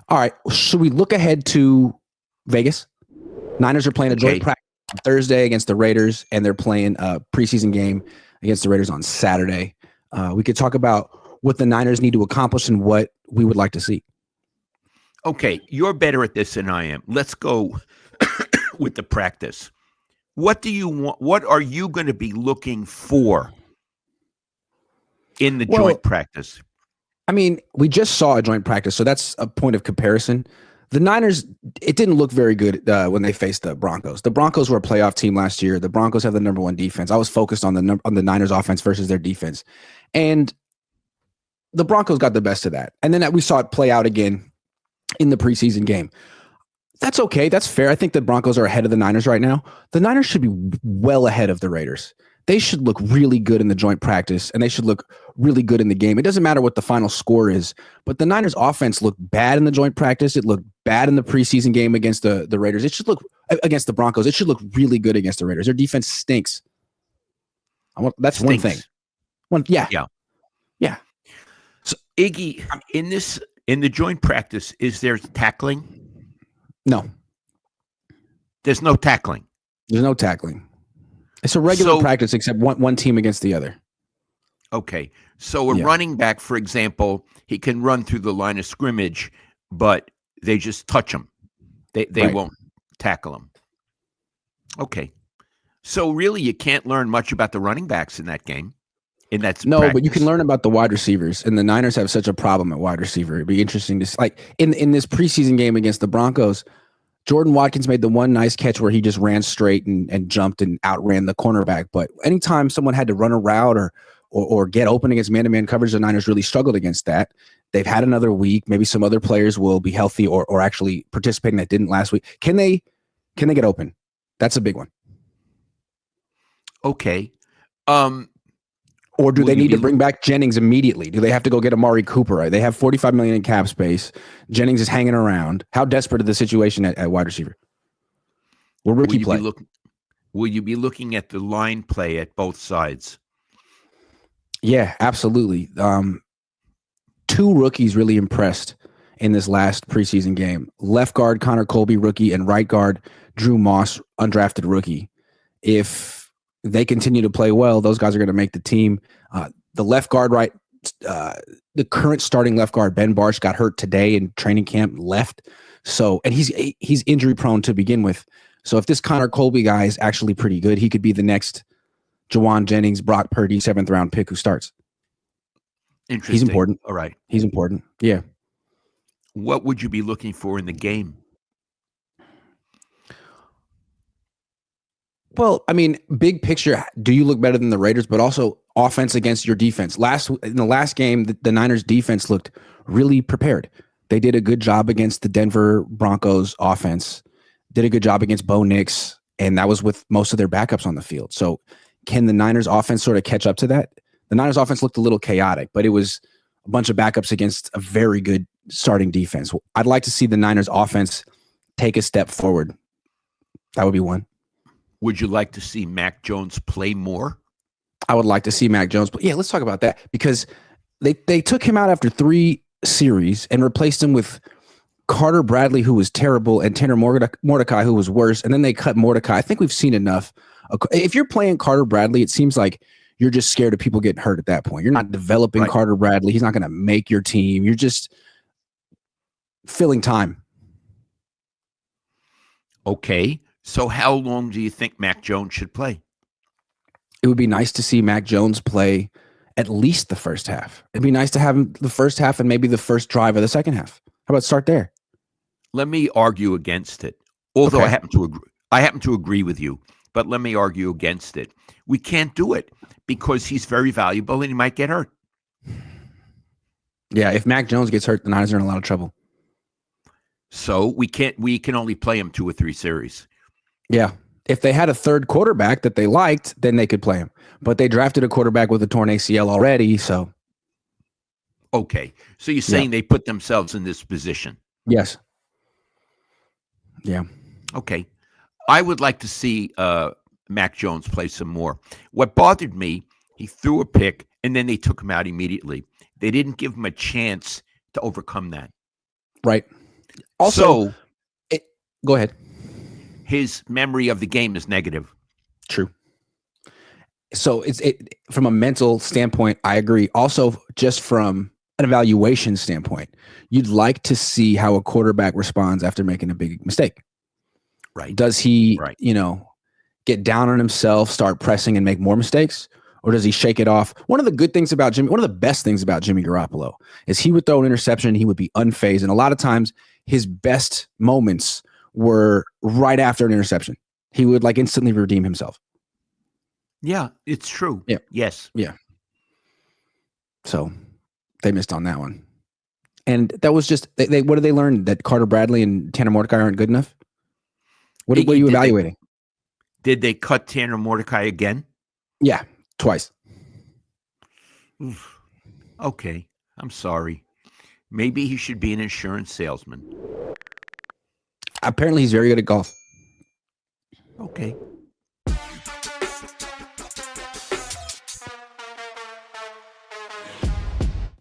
All right. Should we look ahead to Vegas? Niners are playing a joint practice on Thursday against the Raiders, and they're playing a preseason game against the Raiders on Saturday. We could talk about what the Niners need to accomplish and what we would like to see. Okay, you're better at this than I am. Let's go with the practice. What do you want? What are you going to be looking for in the joint practice? I mean, we just saw a joint practice, so that's a point of comparison. The Niners, it didn't look very good when they faced the Broncos. The Broncos were a playoff team last year. The Broncos have the number one defense. I was focused on the Niners offense versus their defense. And the Broncos got the best of that. And then we saw it play out again in the preseason game. That's okay. That's fair. I think the Broncos are ahead of the Niners right now. The Niners should be well ahead of the Raiders. They should look really good in the joint practice, and they should look really good in the game. It doesn't matter what the final score is, but the Niners offense looked bad in the joint practice. It looked bad in the preseason game against the Raiders. It should look against the Broncos. It should look really good against the Raiders. Their defense stinks. That's one thing. Yeah. So Iggy, in the joint practice, is there tackling? No. There's no tackling. There's no tackling. It's a regular practice except one team against the other. Okay. So a running back, for example, he can run through the line of scrimmage, but they just touch him. They won't tackle him. Okay. So really you can't learn much about the running backs in that game. But you can learn about the wide receivers, and the Niners have such a problem at wide receiver. It'd be interesting to like in this preseason game against the Broncos. Jordan Watkins made the one nice catch where he just ran straight and jumped and outran the cornerback. But anytime someone had to run a route or get open against man-to-man coverage, the Niners really struggled against that. They've had another week. Maybe some other players will be healthy or actually participating that didn't last week. Can they get open? That's a big one. Okay. Or do they need to bring back Jennings immediately? Do they have to go get Amari Cooper? They have $45 million in cap space. Jennings is hanging around. How desperate is the situation at wide receiver? Will rookie play? Will you be looking at the line play at both sides? Yeah, absolutely. Two rookies really impressed in this last preseason game. Left guard Connor Colby, rookie, and right guard Drew Moss, undrafted rookie. If they continue to play well, those guys are going to make the team. The left guard, the current starting left guard, Ben Barch, got hurt today in training camp, left. So, and he's injury prone to begin with. So if this Connor Colby guy is actually pretty good, he could be the next Jawan Jennings, Brock Purdy, 7th round pick who starts. Interesting. He's important. All right. He's important. Yeah. What would you be looking for in the game? Well, I mean, big picture, do you look better than the Raiders, but also offense against your defense? In the last game, the Niners defense looked really prepared. They did a good job against the Denver Broncos offense, did a good job against Bo Nix, and that was with most of their backups on the field. So can the Niners offense sort of catch up to that? The Niners offense looked a little chaotic, but it was a bunch of backups against a very good starting defense. I'd like to see the Niners offense take a step forward. That would be one. Would you like to see Mac Jones play more? I would like to see Mac Jones play. Yeah, let's talk about that because they took him out after 3 series and replaced him with Carter Bradley, who was terrible, and Tanner Mordecai, who was worse. And then they cut Mordecai. I think we've seen enough. If you're playing Carter Bradley, it seems like you're just scared of people getting hurt at that point. You're not developing Carter Bradley. He's not going to make your team. You're just filling time. Okay. So how long do you think Mac Jones should play? It would be nice to see Mac Jones play at least the first half. It'd be nice to have him the first half and maybe the first drive of the second half. How about start there? Let me argue against it. Although I happen to agree with you, but let me argue against it. We can't do it because he's very valuable and he might get hurt. Yeah, if Mac Jones gets hurt, the Niners are in a lot of trouble. So we can only play him 2 or 3 series. Yeah. If they had a third quarterback that they liked, then they could play him. But they drafted a quarterback with a torn ACL already, so. Okay. So you're saying they put themselves in this position? Yes. Yeah. Okay. I would like to see Mac Jones play some more. What bothered me, he threw a pick, and then they took him out immediately. They didn't give him a chance to overcome that. Right. Also, go ahead. His memory of the game is negative. True. So from a mental standpoint, I agree. Also, just from an evaluation standpoint, you'd like to see how a quarterback responds after making a big mistake. Right. Does he, get down on himself, start pressing and make more mistakes? Or does he shake it off? One of the best things about Jimmy Garoppolo is he would throw an interception and he would be unfazed. And a lot of times his best moments were right after an interception. He would instantly redeem himself. Yeah, it's true. Yeah. Yes. Yeah. So they missed on that one. And that was just, what did they learn? That Carter Bradley and Tanner Mordecai aren't good enough? What are you evaluating? Did they cut Tanner Mordecai again? Yeah, twice. Oof. Okay, I'm sorry. Maybe he should be an insurance salesman. Apparently, he's very good at golf. Okay.